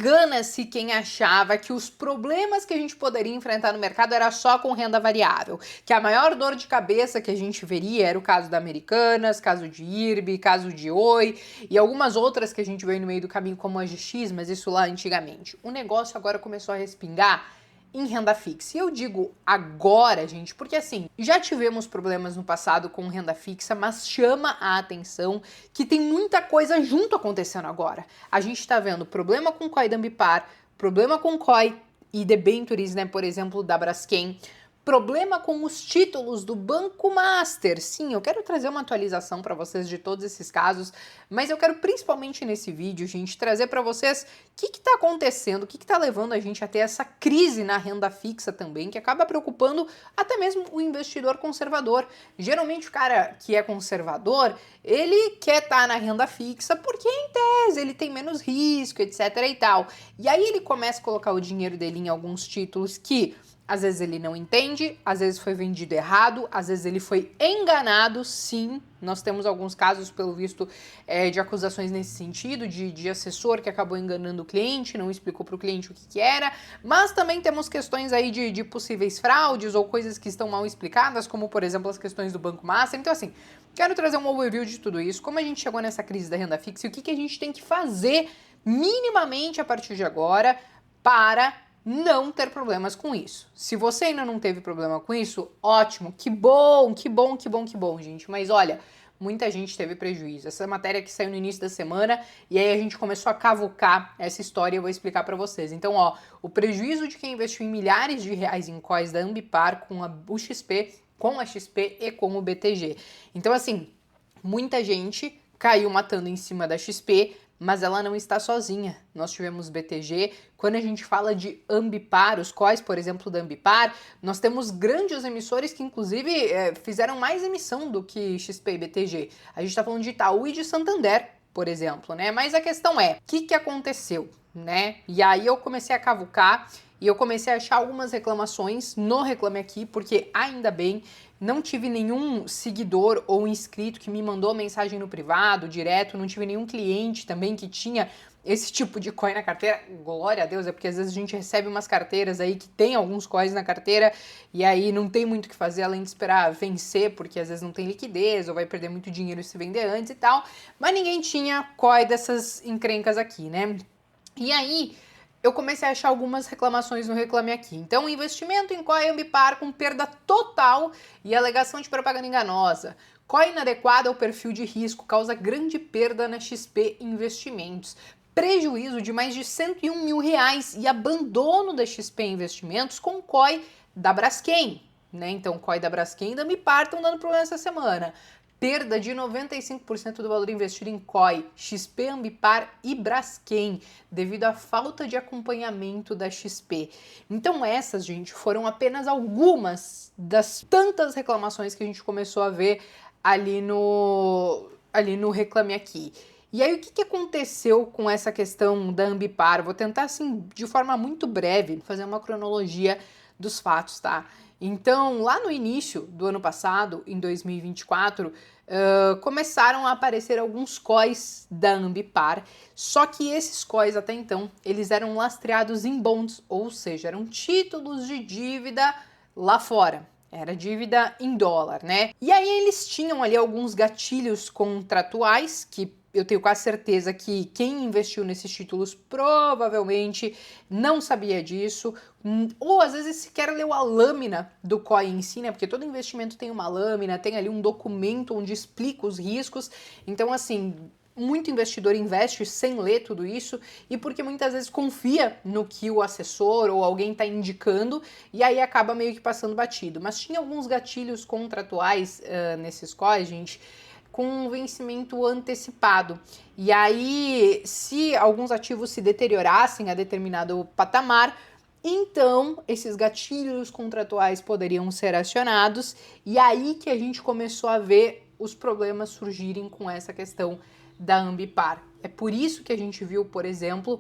Engana-se quem achava que os problemas que a gente poderia enfrentar no mercado era só com renda variável, que a maior dor de cabeça que a gente veria era o caso da Americanas, caso de IRB, caso de Oi e algumas outras que a gente veio no meio do caminho como a GX, mas isso lá antigamente. O negócio agora começou a respingar em renda fixa. E eu digo agora, gente, porque assim, já tivemos problemas no passado com renda fixa, mas chama a atenção que tem muita coisa junto acontecendo agora. A gente tá vendo problema com COI da Ambipar, problema com COI e debentures, né, por exemplo, da Braskem, problema com os títulos do Banco Master. Sim, eu quero trazer uma atualização para vocês de todos esses casos, mas eu quero principalmente nesse vídeo, gente, trazer para vocês o que está acontecendo, o que está levando a gente a ter essa crise na renda fixa também, que acaba preocupando até mesmo o investidor conservador. Geralmente o cara que é conservador, ele quer estar na renda fixa porque em tese ele tem menos risco, etc e tal. E aí ele começa a colocar o dinheiro dele em alguns títulos que às vezes ele não entende, às vezes foi vendido errado, às vezes ele foi enganado, sim. Nós temos alguns casos, pelo visto, de acusações nesse sentido, de assessor que acabou enganando o cliente, não explicou para o cliente o que era, mas também temos questões aí de possíveis fraudes ou coisas que estão mal explicadas, como, por exemplo, as questões do Banco Master. Então, assim, quero trazer um overview de tudo isso, como a gente chegou nessa crise da renda fixa e o que a gente tem que fazer minimamente a partir de agora para não ter problemas com isso. Se você ainda não teve problema com isso, ótimo, que bom, que bom, que bom, que bom, gente. Mas olha, muita gente teve prejuízo. Essa matéria que saiu no início da semana e aí a gente começou a cavucar essa história e eu vou explicar para vocês. Então, ó, o prejuízo de quem investiu em milhares de reais em COIs da Ambipar com o XP, com a XP e com o BTG. Então, assim, muita gente caiu matando em cima da XP, mas ela não está sozinha. Nós tivemos BTG. Quando a gente fala de Ambipar, os COIs, por exemplo, da Ambipar, nós temos grandes emissores que, inclusive, fizeram mais emissão do que XP e BTG. A gente está falando de Itaú e de Santander, por exemplo, né? Mas a questão é, o que aconteceu, né? E aí eu comecei a cavucar e eu comecei a achar algumas reclamações no Reclame Aqui, porque ainda bem, não tive nenhum seguidor ou inscrito que me mandou mensagem no privado, direto, não tive nenhum cliente também que tinha esse tipo de coin na carteira. Glória a Deus, é porque às vezes a gente recebe umas carteiras aí que tem alguns coins na carteira e aí não tem muito o que fazer além de esperar vencer, porque às vezes não tem liquidez ou vai perder muito dinheiro se vender antes e tal, mas ninguém tinha coin dessas encrencas aqui, né? E aí eu comecei a achar algumas reclamações no Reclame Aqui. Então, investimento em COI Ambipar com perda total e alegação de propaganda enganosa. COI inadequada ao perfil de risco causa grande perda na XP Investimentos. Prejuízo de mais de 101 mil reais e abandono da XP Investimentos com COI da Braskem. Né? Então, COI da Braskem e da Ambipar estão dando problema essa semana. Perda de 95% do valor investido em COI, XP, Ambipar e Braskem, devido à falta de acompanhamento da XP. Então essas, gente, foram apenas algumas das tantas reclamações que a gente começou a ver ali no Reclame Aqui. E aí, o que aconteceu com essa questão da Ambipar? Vou tentar, assim, de forma muito breve, fazer uma cronologia dos fatos, tá? Então, lá no início do ano passado, em 2024, começaram a aparecer alguns COIs da Ambipar, só que esses COIs até então, eles eram lastreados em bonds, ou seja, eram títulos de dívida lá fora. Era dívida em dólar, né? E aí eles tinham ali alguns gatilhos contratuais que eu tenho quase certeza que quem investiu nesses títulos provavelmente não sabia disso, ou às vezes sequer leu a lâmina do COI em si, né? Porque todo investimento tem uma lâmina, tem ali um documento onde explica os riscos. Então, assim, muito investidor investe sem ler tudo isso e porque muitas vezes confia no que o assessor ou alguém está indicando e aí acaba meio que passando batido. Mas tinha alguns gatilhos contratuais nesses COIs, gente, com um vencimento antecipado. E aí, se alguns ativos se deteriorassem a determinado patamar, então esses gatilhos contratuais poderiam ser acionados, e aí que a gente começou a ver os problemas surgirem com essa questão da Ambipar. É por isso que a gente viu, por exemplo,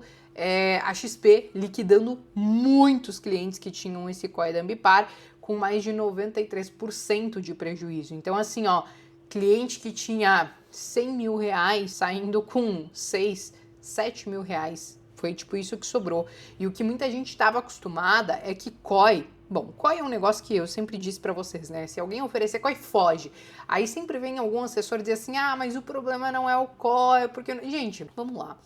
a XP liquidando muitos clientes que tinham esse COI da Ambipar com mais de 93% de prejuízo. Então, assim, ó, cliente que tinha 100 mil reais saindo com 6, 7 mil reais. Foi tipo isso que sobrou. E o que muita gente estava acostumada é que COI... Bom, COI é um negócio que eu sempre disse pra vocês, né? Se alguém oferecer COI, foge. Aí sempre vem algum assessor dizer assim, ah, mas o problema não é o COI, porque... Gente, vamos lá.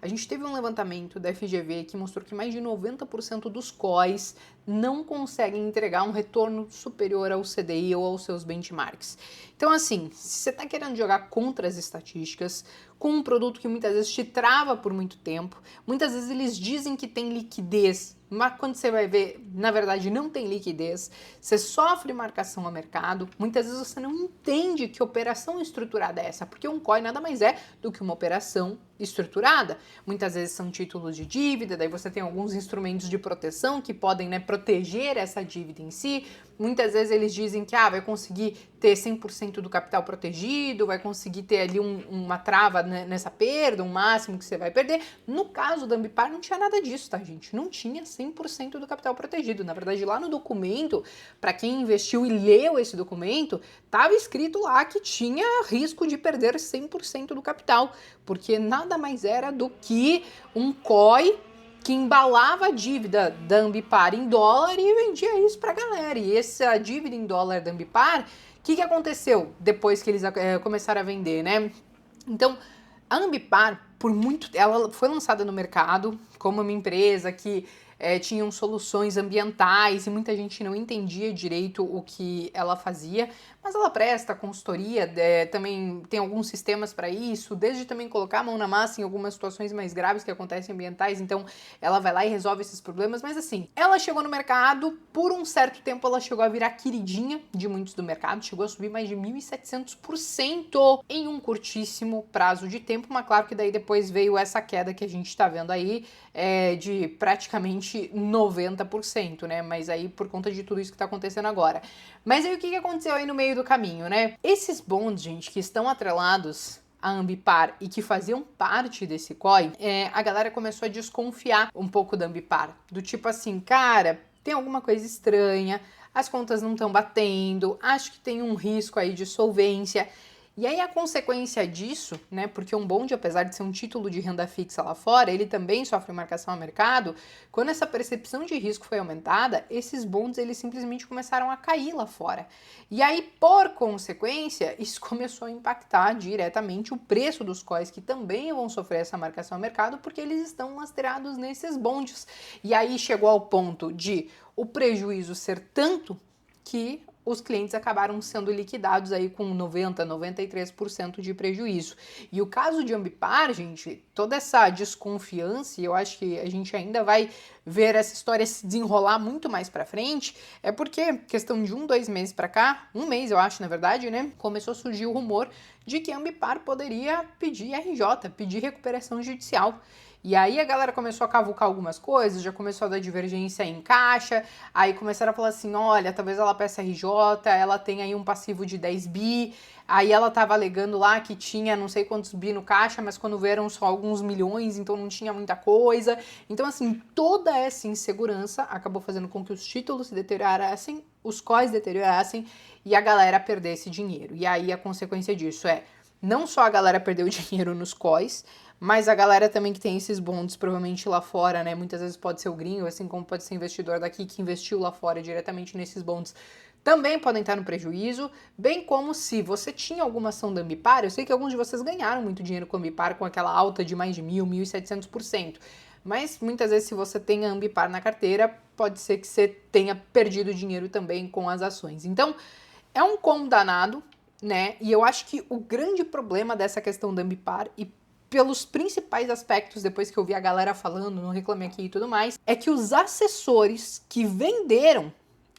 A gente teve um levantamento da FGV que mostrou que mais de 90% dos COIs não conseguem entregar um retorno superior ao CDI ou aos seus benchmarks. Então, assim, se você está querendo jogar contra as estatísticas, com um produto que muitas vezes te trava por muito tempo, muitas vezes eles dizem que tem liquidez, mas quando você vai ver, na verdade não tem liquidez, você sofre marcação a mercado, muitas vezes você não entende que operação estruturada é essa, porque um COI nada mais é do que uma operação estruturada. Muitas vezes são títulos de dívida, daí você tem alguns instrumentos de proteção que podem, né, proteger essa dívida em si. Muitas vezes eles dizem que vai conseguir ter 100% do capital protegido, vai conseguir ter ali uma trava nessa perda, um máximo que você vai perder. No caso da Ambipar não tinha nada disso, tá, gente? Não tinha 100% do capital protegido. Na verdade, lá no documento, para quem investiu e leu esse documento, estava escrito lá que tinha risco de perder 100% do capital, porque nada mais era do que um COI que embalava a dívida da Ambipar em dólar e vendia isso pra galera. E essa dívida em dólar da Ambipar, o que aconteceu depois que eles começaram a vender, né? Então, a Ambipar, ela foi lançada no mercado como uma empresa que tinham soluções ambientais e muita gente não entendia direito o que ela fazia, mas ela presta consultoria, também tem alguns sistemas para isso, desde também colocar a mão na massa em algumas situações mais graves que acontecem ambientais, então ela vai lá e resolve esses problemas, mas assim, ela chegou no mercado, por um certo tempo ela chegou a virar queridinha de muitos do mercado, chegou a subir mais de 1.700% em um curtíssimo prazo de tempo, mas claro que daí depois veio essa queda que a gente está vendo aí, de praticamente 90%, né? Mas aí por conta de tudo isso que tá acontecendo agora. Mas aí o que aconteceu aí no meio do caminho, né? Esses bonds, gente, que estão atrelados a Ambipar e que faziam parte desse COI, a galera começou a desconfiar um pouco da Ambipar. Do tipo assim, cara, tem alguma coisa estranha, as contas não estão batendo, acho que tem um risco aí de solvência. E aí a consequência disso, né, porque um bond, apesar de ser um título de renda fixa lá fora, ele também sofre marcação a mercado, quando essa percepção de risco foi aumentada, esses bonds eles simplesmente começaram a cair lá fora. E aí, por consequência, isso começou a impactar diretamente o preço dos COIs, que também vão sofrer essa marcação a mercado, porque eles estão lastreados nesses bonds. E aí chegou ao ponto de o prejuízo ser tanto que os clientes acabaram sendo liquidados aí com 90%, 93% de prejuízo. E o caso de Ambipar, gente, toda essa desconfiança, e eu acho que a gente ainda vai ver essa história se desenrolar muito mais pra frente, é porque questão de 2 meses pra cá, 1 mês eu acho, na verdade, né, começou a surgir o rumor de que a Ambipar poderia pedir RJ, pedir recuperação judicial. E aí a galera começou a cavucar algumas coisas, já começou a dar divergência em caixa, aí começaram a falar assim, olha, talvez ela peça RJ, ela tem aí um passivo de 10 bi, aí ela tava alegando lá que tinha não sei quantos bi no caixa, mas quando vieram só alguns milhões, então não tinha muita coisa. Então assim, toda essa insegurança acabou fazendo com que os títulos se deteriorassem, os COIs deteriorassem e a galera perdesse dinheiro. E aí a consequência disso não só a galera perdeu dinheiro nos COIs, mas a galera também que tem esses bonds, provavelmente lá fora, né? Muitas vezes pode ser o gringo, assim como pode ser investidor daqui que investiu lá fora diretamente nesses bonds, também podem estar no prejuízo, bem como se você tinha alguma ação da Ambipar, eu sei que alguns de vocês ganharam muito dinheiro com a Ambipar, com aquela alta de mais de 1.700%, mas muitas vezes se você tem a Ambipar na carteira, pode ser que você tenha perdido dinheiro também com as ações. Então, é um combo danado, né? E eu acho que o grande problema dessa questão da Ambipar, e pelos principais aspectos, depois que eu vi a galera falando, não reclame aqui e tudo mais, é que os assessores que venderam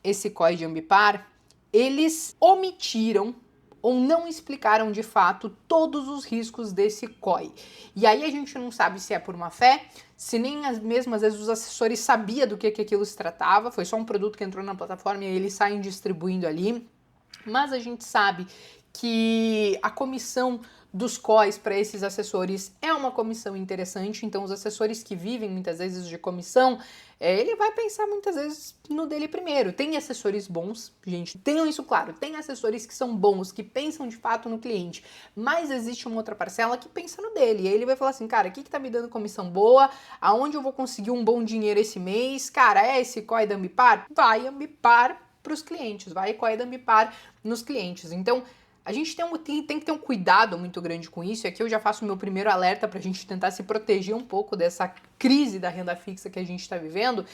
esse COI de Ambipar, eles omitiram ou não explicaram de fato todos os riscos desse COI. E aí a gente não sabe se é por má fé, se nem mesmo às vezes os assessores sabiam do que aquilo se tratava, foi só um produto que entrou na plataforma e eles saem distribuindo ali, mas a gente sabe que a comissão dos COIs para esses assessores é uma comissão interessante, então os assessores que vivem muitas vezes de comissão, ele vai pensar muitas vezes no dele primeiro. Tem assessores bons, gente, tenham isso claro, tem assessores que são bons, que pensam de fato no cliente, mas existe uma outra parcela que pensa no dele, e aí ele vai falar assim, cara, o que tá me dando comissão boa, aonde eu vou conseguir um bom dinheiro esse mês, cara, é esse COI da Ambipar? Vai Ambipar para os clientes, vai COI da Ambipar nos clientes. Então, a gente tem que ter um cuidado muito grande com isso, e aqui eu já faço o meu primeiro alerta para a gente tentar se proteger um pouco dessa crise da renda fixa que a gente está vivendo,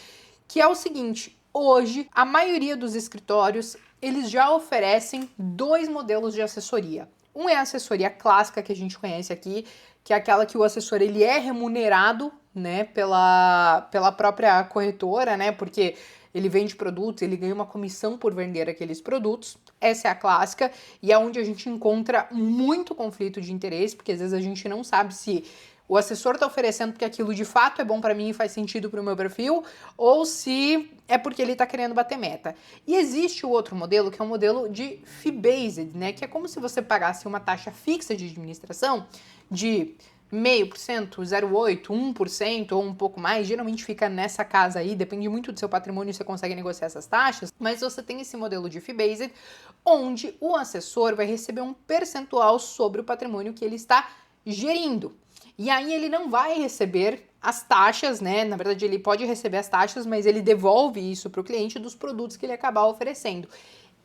que é o seguinte, hoje a maioria dos escritórios, eles já oferecem 2 modelos de assessoria. Um é a assessoria clássica que a gente conhece aqui, que é aquela que o assessor ele é remunerado, né, pela própria corretora, né, porque ele vende produtos, ele ganha uma comissão por vender aqueles produtos. Essa é a clássica e é onde a gente encontra muito conflito de interesse, porque às vezes a gente não sabe se o assessor está oferecendo porque aquilo de fato é bom para mim e faz sentido para o meu perfil, ou se é porque ele está querendo bater meta. E existe o outro modelo, que é um modelo de fee-based, né? Que é como se você pagasse uma taxa fixa de administração de 0,5%, 0,8%, 1% ou um pouco mais, geralmente fica nessa casa aí, depende muito do seu patrimônio, você consegue negociar essas taxas, mas você tem esse modelo de fee-based, onde o assessor vai receber um percentual sobre o patrimônio que ele está gerindo. E aí ele não vai receber as taxas, né? Na verdade, ele pode receber as taxas, mas ele devolve isso para o cliente dos produtos que ele acabar oferecendo.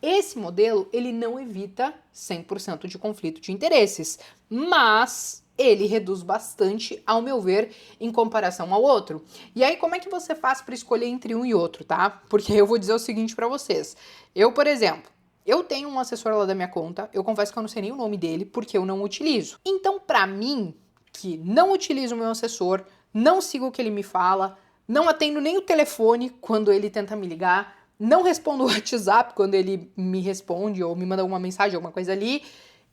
Esse modelo, ele não evita 100% de conflito de interesses, mas ele reduz bastante, ao meu ver, em comparação ao outro. E aí, como é que você faz para escolher entre um e outro, tá? Porque eu vou dizer o seguinte para vocês. Eu, por exemplo, eu tenho um assessor lá da minha conta, eu confesso que eu não sei nem o nome dele, porque eu não utilizo. Então, para mim, que não utilizo o meu assessor, não sigo o que ele me fala, não atendo nem o telefone quando ele tenta me ligar, não respondo o WhatsApp quando ele me responde ou me manda alguma mensagem, alguma coisa ali.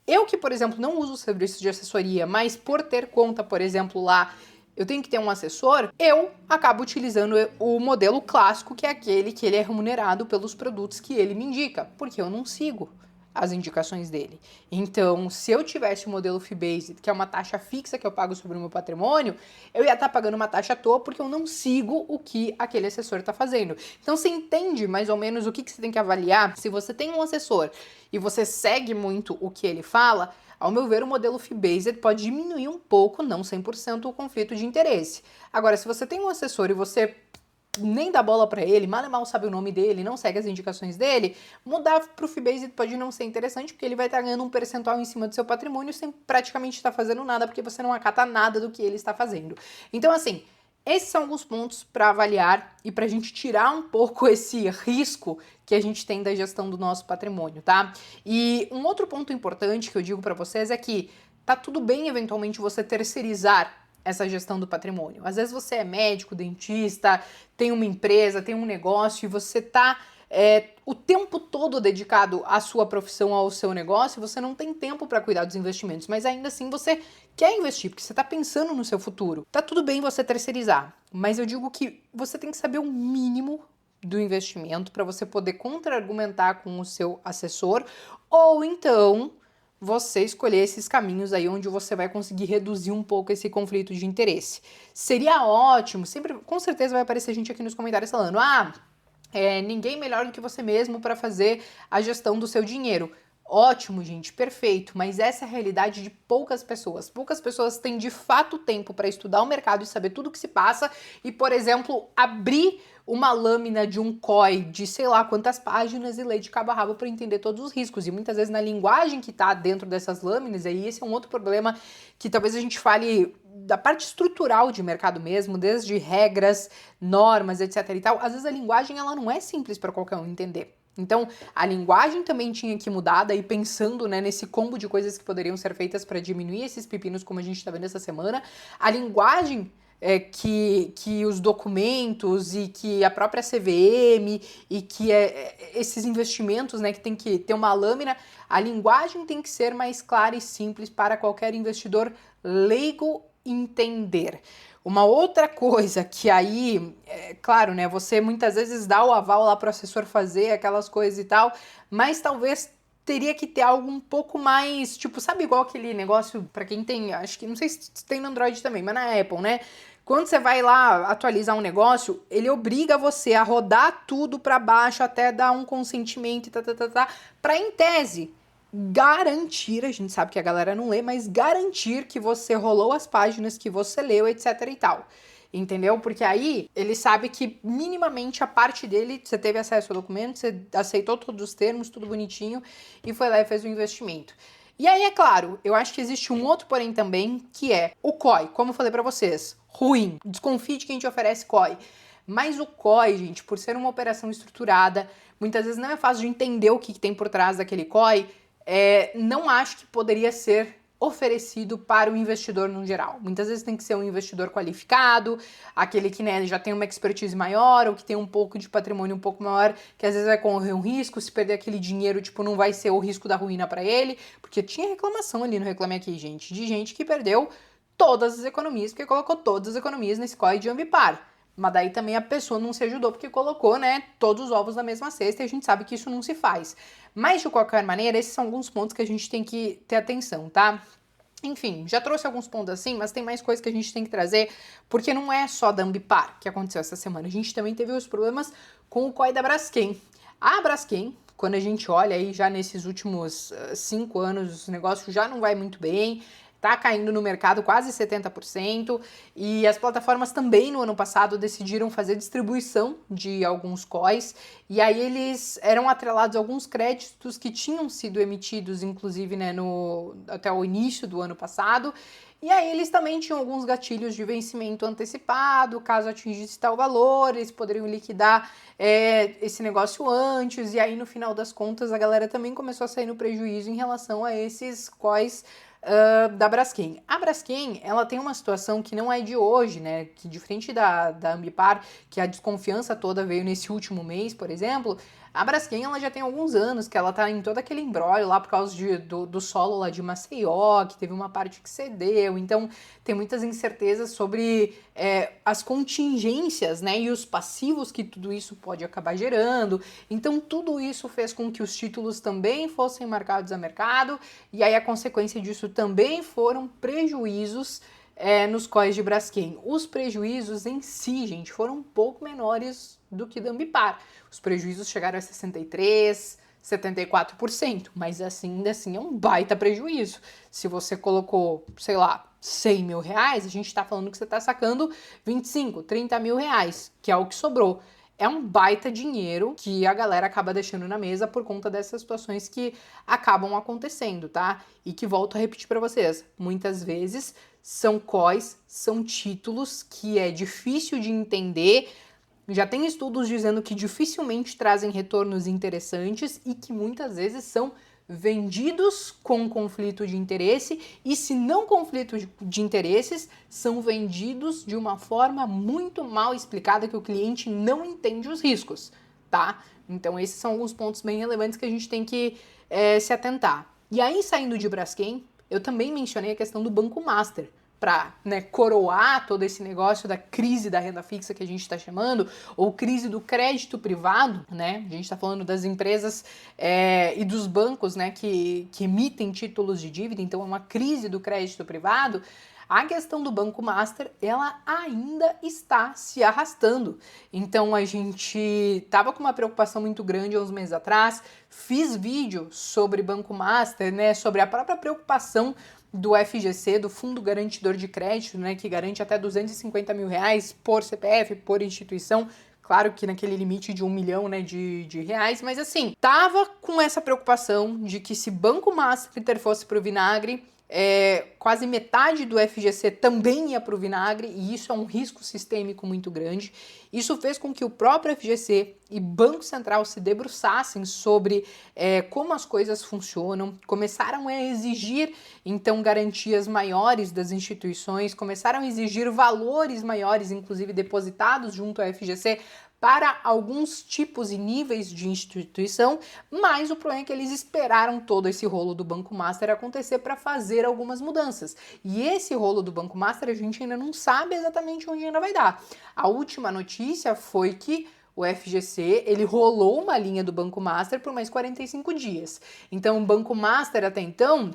Eu que, por exemplo, não uso serviços de assessoria, mas por ter conta, por exemplo, lá, eu tenho que ter um assessor, eu acabo utilizando o modelo clássico, que é aquele que ele é remunerado pelos produtos que ele me indica, porque eu não sigo as indicações dele. Então, se eu tivesse o modelo fee-based, que é uma taxa fixa que eu pago sobre o meu patrimônio, eu ia estar pagando uma taxa à toa porque eu não sigo o que aquele assessor está fazendo. Então, você entende mais ou menos o que você tem que avaliar. Se você tem um assessor e você segue muito o que ele fala, ao meu ver, o modelo fee-based pode diminuir um pouco, não 100%, o conflito de interesse. Agora, se você tem um assessor e você nem dá bola para ele, mal e mal sabe o nome dele, não segue as indicações dele, mudar pro fee-based pode não ser interessante, porque ele vai estar ganhando um percentual em cima do seu patrimônio sem praticamente estar fazendo nada, porque você não acata nada do que ele está fazendo. Então, assim, esses são alguns pontos para avaliar e para a gente tirar um pouco esse risco que a gente tem da gestão do nosso patrimônio, tá? E um outro ponto importante que eu digo para vocês é que tá tudo bem, eventualmente, você terceirizar essa gestão do patrimônio. Às vezes você é médico, dentista, tem uma empresa, tem um negócio e você tá o tempo todo dedicado à sua profissão, ao seu negócio, você não tem tempo para cuidar dos investimentos, mas ainda assim você quer investir, porque você está pensando no seu futuro. Tá tudo bem você terceirizar, mas eu digo que você tem que saber o mínimo do investimento para você poder contra-argumentar com o seu assessor, ou então você escolher esses caminhos aí onde você vai conseguir reduzir um pouco esse conflito de interesse. Seria ótimo, sempre, com certeza vai aparecer gente aqui nos comentários falando, ninguém melhor do que você mesmo para fazer a gestão do seu dinheiro. Ótimo, gente, perfeito, mas essa é a realidade de poucas pessoas. Poucas pessoas têm de fato tempo para estudar o mercado e saber tudo o que se passa e, por exemplo, abrir uma lâmina de um COI de sei lá quantas páginas e ler de cabo a rabo para entender todos os riscos. E muitas vezes na linguagem que está dentro dessas lâminas, aí esse é um outro problema que talvez a gente fale da parte estrutural de mercado mesmo, desde regras, normas, etc e tal. Às vezes a linguagem ela não é simples para qualquer um entender. Então, a linguagem também tinha que mudar, daí pensando, né, nesse combo de coisas que poderiam ser feitas para diminuir esses pepinos, como a gente está vendo essa semana. A linguagem que os documentos e que a própria CVM e que esses investimentos, né, que tem que ter uma lâmina, a linguagem tem que ser mais clara e simples para qualquer investidor leigo entender. Uma outra coisa que aí, claro, né, você muitas vezes dá o aval lá para o assessor fazer aquelas coisas e tal, mas talvez teria que ter algo um pouco mais, tipo, sabe igual aquele negócio, pra quem tem, acho que, não sei se tem no Android também, mas na Apple, né? Quando você vai lá atualizar um negócio, ele obriga você a rodar tudo pra baixo até dar um consentimento pra, em tese, garantir, a gente sabe que a galera não lê, mas garantir que você rolou as páginas que você leu, etc e tal. Entendeu? Porque aí ele sabe que minimamente a parte dele, você teve acesso ao documento, você aceitou todos os termos, tudo bonitinho, e foi lá e fez o investimento. E aí, é claro, eu acho que existe um outro porém também, que é o COI, como eu falei pra vocês, ruim. Desconfie de quem te oferece COI. Mas o COI, gente, por ser uma operação estruturada, muitas vezes não é fácil de entender o que tem por trás daquele COI, não acho que poderia ser oferecido para o investidor no geral. Muitas vezes tem que ser um investidor qualificado, aquele que, né, já tem uma expertise maior ou que tem um pouco de patrimônio um pouco maior, que às vezes vai correr um risco, se perder aquele dinheiro, tipo, não vai ser o risco da ruína para ele, porque tinha reclamação ali no Reclame Aqui, gente, de gente que perdeu todas as economias, porque colocou todas as economias nesse COI de Ambipar. Mas daí também a pessoa não se ajudou porque colocou, né, todos os ovos na mesma cesta e a gente sabe que isso não se faz. Mas, de qualquer maneira, esses são alguns pontos que a gente tem que ter atenção, tá? Enfim, já trouxe alguns pontos assim, mas tem mais coisas que a gente tem que trazer, porque não é só da Ambipar que aconteceu essa semana. A gente também teve os problemas com o COI da Braskem. A Braskem, quando a gente olha aí já nesses últimos 5 anos, o negócio já não vai muito bem, tá caindo no mercado quase 70%, e as plataformas também no ano passado decidiram fazer distribuição de alguns COIs, e aí eles eram atrelados a alguns créditos que tinham sido emitidos, inclusive, né, até o início do ano passado, e aí eles também tinham alguns gatilhos de vencimento antecipado, caso atingisse tal valor, eles poderiam liquidar esse negócio antes, e aí no final das contas a galera também começou a sair no prejuízo em relação a esses COIs da Braskem. A Braskem, ela tem uma situação que não é de hoje, né? Que diferente da Ambipar, que a desconfiança toda veio nesse último mês, por exemplo, a Braskem, ela já tem alguns anos que ela tá em todo aquele imbróglio lá por causa do solo lá de Maceió, que teve uma parte que cedeu, então tem muitas incertezas sobre as contingências, né, e os passivos que tudo isso pode acabar gerando, então tudo isso fez com que os títulos também fossem marcados a mercado, e aí a consequência disso também foram prejuízos nos COIs de Braskem. Os prejuízos em si, gente, foram um pouco menores do que da Ambipar. Os prejuízos chegaram a 63%, 74%, mas ainda assim é um baita prejuízo. Se você colocou, sei lá, 100 mil reais, a gente tá falando que você tá sacando 25, 30 mil reais, que é o que sobrou. É um baita dinheiro que a galera acaba deixando na mesa por conta dessas situações que acabam acontecendo, tá? E que volto a repetir para vocês, muitas vezes são COIs, são títulos que é difícil de entender. Já tem estudos dizendo que dificilmente trazem retornos interessantes e que muitas vezes são vendidos com conflito de interesse, e se não conflito de interesses, são vendidos de uma forma muito mal explicada que o cliente não entende os riscos, tá? Então esses são alguns pontos bem relevantes que a gente tem que se atentar. E aí, saindo de Braskem, eu também mencionei a questão do Banco Master, para, né, coroar todo esse negócio da crise da renda fixa que a gente está chamando, ou crise do crédito privado, né? A gente está falando das empresas e dos bancos, né, que emitem títulos de dívida, então é uma crise do crédito privado. A questão do Banco Master, ela ainda está se arrastando. Então a gente tava com uma preocupação muito grande há uns meses atrás, fiz vídeo sobre Banco Master, né, sobre a própria preocupação do FGC, do Fundo Garantidor de Crédito, né, que garante até 250 mil reais por CPF, por instituição, claro que naquele limite de 1 milhão, né, de reais, mas assim, tava com essa preocupação de que se Banco Master fosse pro vinagre, quase metade do FGC também ia para o vinagre, e isso é um risco sistêmico muito grande. Isso fez com que o próprio FGC e Banco Central se debruçassem sobre como as coisas funcionam, começaram a exigir, então, garantias maiores das instituições, começaram a exigir valores maiores, inclusive depositados junto ao FGC, para alguns tipos e níveis de instituição, mas o problema é que eles esperaram todo esse rolo do Banco Master acontecer para fazer algumas mudanças. E esse rolo do Banco Master a gente ainda não sabe exatamente onde ainda vai dar. A última notícia foi que o FGC, ele rolou uma linha do Banco Master por mais 45 dias. Então, o Banco Master, até então,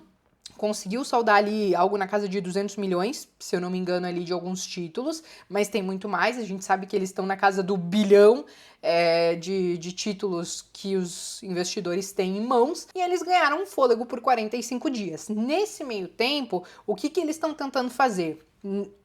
conseguiu saldar ali algo na casa de 200 milhões, se eu não me engano, ali de alguns títulos, mas tem muito mais. A gente sabe que eles estão na casa do bilhão de títulos que os investidores têm em mãos, e eles ganharam um fôlego por 45 dias. Nesse meio tempo, o que eles estão tentando fazer?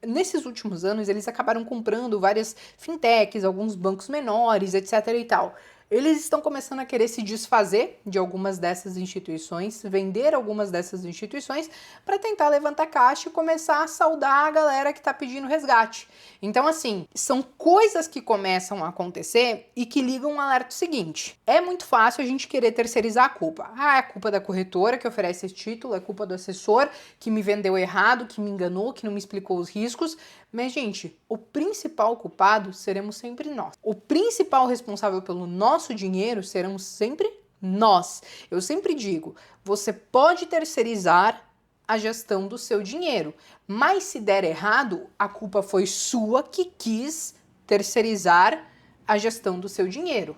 Nesses últimos anos, eles acabaram comprando várias fintechs, alguns bancos menores, etc e tal. Eles estão começando a querer se desfazer de algumas dessas instituições, vender algumas dessas instituições para tentar levantar caixa e começar a saldar a galera que está pedindo resgate. Então, assim, são coisas que começam a acontecer e que ligam um alerta seguinte. É muito fácil a gente querer terceirizar a culpa. Ah, é culpa da corretora que oferece esse título, é culpa do assessor que me vendeu errado, que me enganou, que não me explicou os riscos. Mas, gente, o principal culpado seremos sempre nós. O principal responsável pelo nosso dinheiro seremos sempre nós. Eu sempre digo, você pode terceirizar a gestão do seu dinheiro, mas se der errado, a culpa foi sua que quis terceirizar a gestão do seu dinheiro.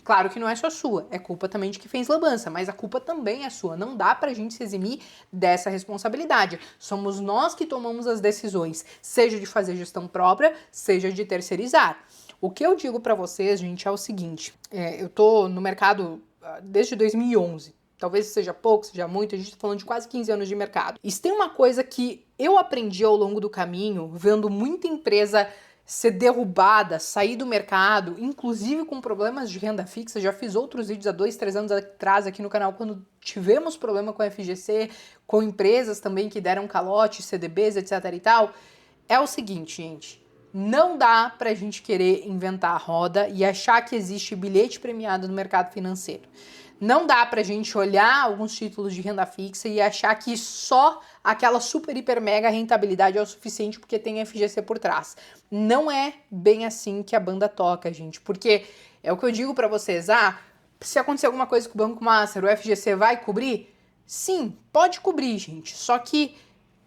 Claro que não é só sua, é culpa também de quem fez lambança, mas a culpa também é sua. Não dá pra gente se eximir dessa responsabilidade. Somos nós que tomamos as decisões, seja de fazer gestão própria, seja de terceirizar. O que eu digo pra vocês, gente, é o seguinte: eu tô no mercado desde 2011. Talvez seja pouco, seja muito, a gente tá falando de quase 15 anos de mercado. E se tem uma coisa que eu aprendi ao longo do caminho, vendo muita empresa ser derrubada, sair do mercado, inclusive com problemas de renda fixa. Já fiz outros vídeos há 2, 3 anos atrás aqui no canal, quando tivemos problema com a FGC, com empresas também que deram calote, CDBs, etc e tal. É o seguinte, gente, não dá pra gente querer inventar a roda e achar que existe bilhete premiado no mercado financeiro. Não dá pra gente olhar alguns títulos de renda fixa e achar que só aquela super, hiper, mega rentabilidade é o suficiente porque tem FGC por trás. Não é bem assim que a banda toca, gente, porque é o que eu digo pra vocês, se acontecer alguma coisa com o Banco Master, o FGC vai cobrir? Sim, pode cobrir, gente, só que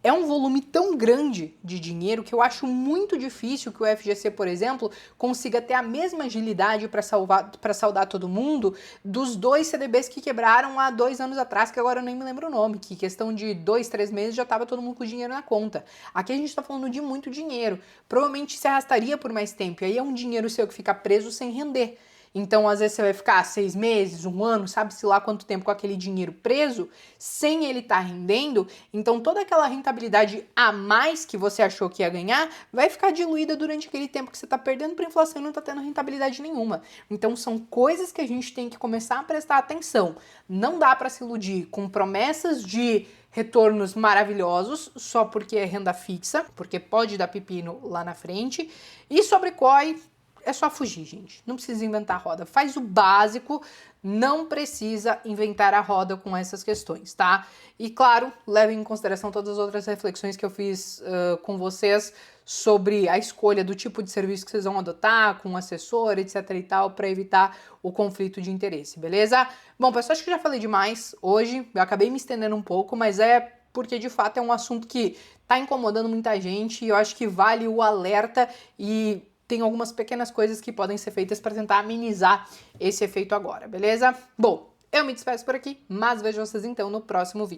é um volume tão grande de dinheiro que eu acho muito difícil que o FGC, por exemplo, consiga ter a mesma agilidade para saldar todo mundo dos 2 CDBs que quebraram há 2 anos atrás, que agora eu nem me lembro o nome, que questão de 2, 3 meses já estava todo mundo com o dinheiro na conta. Aqui a gente está falando de muito dinheiro, provavelmente se arrastaria por mais tempo, e aí é um dinheiro seu que fica preso sem render. Então, às vezes, você vai ficar 6 meses, 1 ano, sabe-se lá quanto tempo com aquele dinheiro preso, sem ele estar rendendo. Então, toda aquela rentabilidade a mais que você achou que ia ganhar, vai ficar diluída durante aquele tempo que você está perdendo para inflação e não está tendo rentabilidade nenhuma. Então, são coisas que a gente tem que começar a prestar atenção. Não dá para se iludir com promessas de retornos maravilhosos só porque é renda fixa, porque pode dar pepino lá na frente. E sobre COI, é só fugir, gente. Não precisa inventar a roda. Faz o básico, não precisa inventar a roda com essas questões, tá? E, claro, levem em consideração todas as outras reflexões que eu fiz com vocês sobre a escolha do tipo de serviço que vocês vão adotar, com o assessor, etc e tal, para evitar o conflito de interesse, beleza? Bom, pessoal, acho que já falei demais hoje. Eu acabei me estendendo um pouco, mas é porque, de fato, é um assunto que tá incomodando muita gente e eu acho que vale o alerta e tem algumas pequenas coisas que podem ser feitas para tentar amenizar esse efeito agora, beleza? Bom, eu me despeço por aqui, mas vejo vocês então no próximo vídeo.